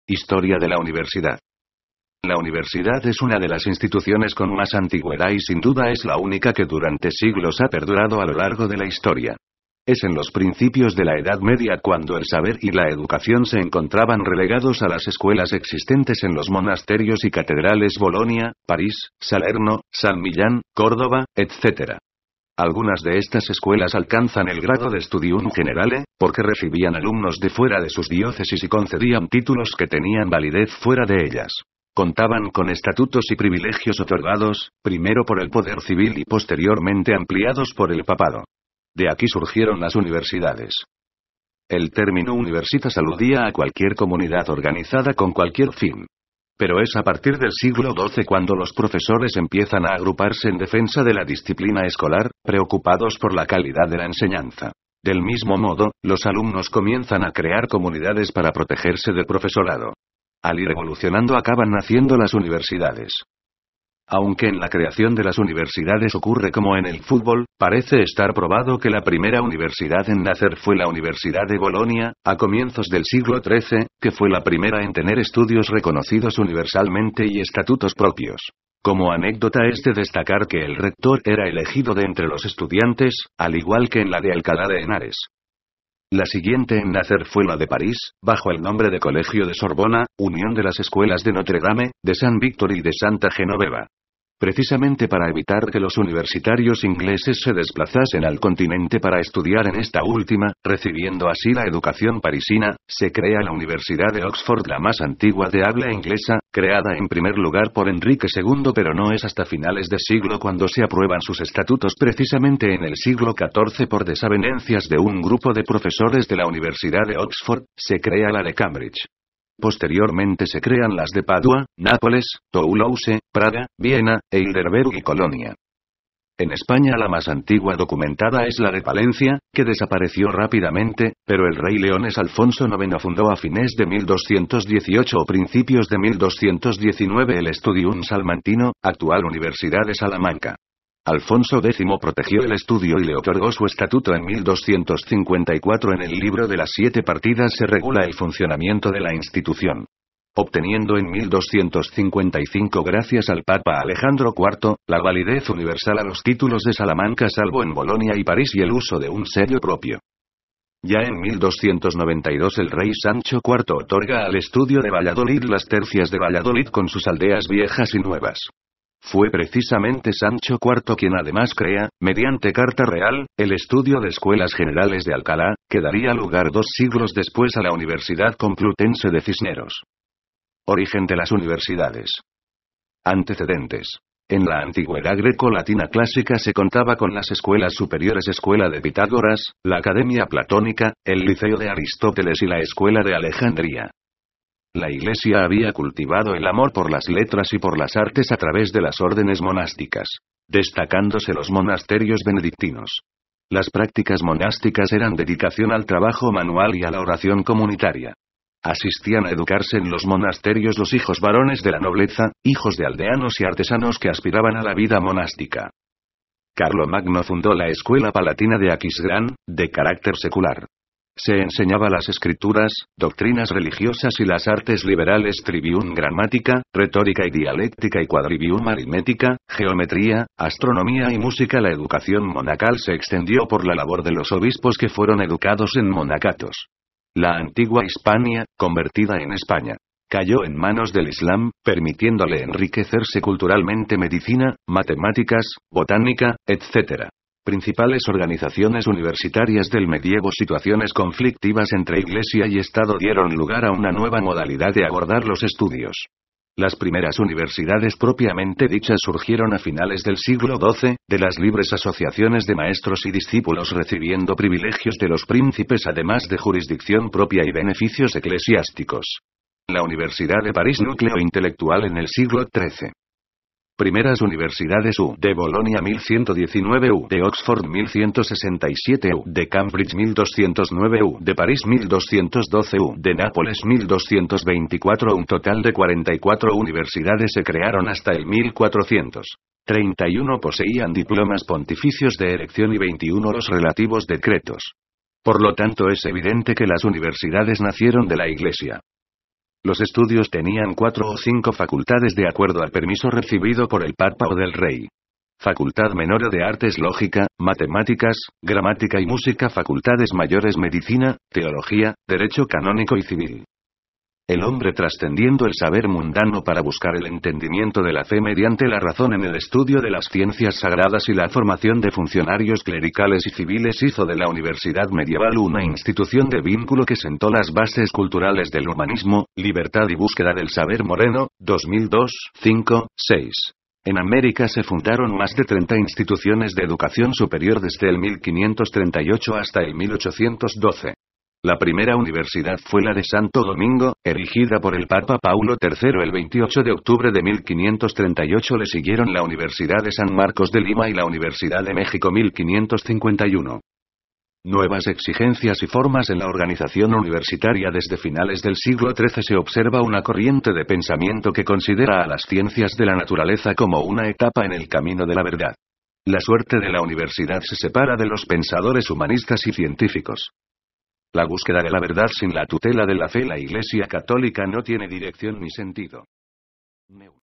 Historia de la universidad. La universidad es una de las instituciones con más antigüedad y sin duda es la única que durante siglos ha perdurado a lo largo de la historia. Es en los principios de la Edad Media cuando el saber y la educación se encontraban relegados a las escuelas existentes en los monasterios y catedrales Bolonia, París, Salerno, San Millán, Córdoba, etc. Algunas de estas escuelas alcanzan el grado de Studium Generale, porque recibían alumnos de fuera de sus diócesis y concedían títulos que tenían validez fuera de ellas. Contaban con estatutos y privilegios otorgados, primero por el poder civil y posteriormente ampliados por el papado. De aquí surgieron las universidades. El término universitas aludía a cualquier comunidad organizada con cualquier fin. Pero es a partir del siglo XII cuando los profesores empiezan a agruparse en defensa de la disciplina escolar, preocupados por la calidad de la enseñanza. Del mismo modo, los alumnos comienzan a crear comunidades para protegerse del profesorado. Al ir evolucionando acaban naciendo las universidades. Aunque en la creación de las universidades ocurre como en el fútbol, parece estar probado que la primera universidad en nacer fue la Universidad de Bolonia, a comienzos del siglo XIII, que fue la primera en tener estudios reconocidos universalmente y estatutos propios. Como anécdota es de destacar que el rector era elegido de entre los estudiantes, al igual que en la de Alcalá de Henares. La siguiente en nacer fue la de París, bajo el nombre de Colegio de Sorbona, unión de las escuelas de Notre Dame, de San Víctor y de Santa Genoveva. Precisamente para evitar que los universitarios ingleses se desplazasen al continente para estudiar en esta última, recibiendo así la educación parisina, se crea la Universidad de Oxford, la más antigua de habla inglesa, creada en primer lugar por Enrique II, pero no es hasta finales de siglo cuando se aprueban sus estatutos. Precisamente en el siglo XIV, por desavenencias de un grupo de profesores de la Universidad de Oxford, se crea la de Cambridge. Posteriormente se crean las de Padua, Nápoles, Toulouse, Praga, Viena, Heidelberg y Colonia. En España la más antigua documentada es la de Palencia, que desapareció rápidamente, pero el rey leonés Alfonso IX fundó a fines de 1218 o principios de 1219 el Studium Salmantino, actual Universidad de Salamanca. Alfonso X protegió el estudio y le otorgó su estatuto en 1254. En el libro de las 7 partidas se regula el funcionamiento de la institución. Obteniendo en 1255 gracias al Papa Alejandro IV, la validez universal a los títulos de Salamanca salvo en Bolonia y París y el uso de un sello propio. Ya en 1292 el rey Sancho IV otorga al estudio de Valladolid las tercias de Valladolid con sus aldeas viejas y nuevas. Fue precisamente Sancho IV quien además crea, mediante carta real, el estudio de Escuelas Generales de Alcalá, que daría lugar 2 siglos después a la Universidad Complutense de Cisneros. Origen de las universidades. Antecedentes. En la antigüedad greco-latina clásica se contaba con las escuelas superiores, Escuela de Pitágoras, la Academia Platónica, el Liceo de Aristóteles y la Escuela de Alejandría. La Iglesia había cultivado el amor por las letras y por las artes a través de las órdenes monásticas, destacándose los monasterios benedictinos. Las prácticas monásticas eran dedicación al trabajo manual y a la oración comunitaria. Asistían a educarse en los monasterios los hijos varones de la nobleza, hijos de aldeanos y artesanos que aspiraban a la vida monástica. Carlomagno fundó la Escuela Palatina de Aquisgrán, de carácter secular. Se enseñaba las escrituras, doctrinas religiosas y las artes liberales, trivium gramática, retórica y dialéctica y quadrivium aritmética, geometría, astronomía y música. La educación monacal se extendió por la labor de los obispos que fueron educados en monacatos. La antigua Hispania, convertida en España, cayó en manos del Islam, permitiéndole enriquecerse culturalmente medicina, matemáticas, botánica, etc. Principales organizaciones universitarias del medievo. Situaciones conflictivas entre Iglesia y Estado dieron lugar a una nueva modalidad de abordar los estudios. Las primeras universidades propiamente dichas surgieron a finales del siglo XII, de las libres asociaciones de maestros y discípulos recibiendo privilegios de los príncipes además de jurisdicción propia y beneficios eclesiásticos. La Universidad de París, núcleo intelectual en el siglo XIII. Primeras universidades U. De Bolonia 1119 U. De Oxford 1167 U. De Cambridge 1209 U. De París 1212 U. De Nápoles 1224 Un total de 44 universidades se crearon hasta el 1431 poseían diplomas pontificios de erección y 21 los relativos decretos. Por lo tanto es evidente que las universidades nacieron de la Iglesia. Los estudios tenían 4 o 5 facultades de acuerdo al permiso recibido por el Papa o del Rey. Facultad menor de artes lógica, matemáticas, gramática y música. Facultades mayores medicina, teología, derecho canónico y civil. El hombre trascendiendo el saber mundano para buscar el entendimiento de la fe mediante la razón en el estudio de las ciencias sagradas y la formación de funcionarios clericales y civiles hizo de la universidad medieval una institución de vínculo que sentó las bases culturales del humanismo, libertad y búsqueda del saber. Moreno, 2002, 5, 6. En América se fundaron más de 30 instituciones de educación superior desde el 1538 hasta el 1812. La primera universidad fue la de Santo Domingo, erigida por el Papa Paulo III el 28 de octubre de 1538. Le siguieron la Universidad de San Marcos de Lima y la Universidad de México 1551. Nuevas exigencias y formas en la organización universitaria. Desde finales del siglo XIII se observa una corriente de pensamiento que considera a las ciencias de la naturaleza como una etapa en el camino de la verdad. La suerte de la universidad se separa de los pensadores humanistas y científicos. La búsqueda de la verdad sin la tutela de la fe. La Iglesia Católica no tiene dirección ni sentido.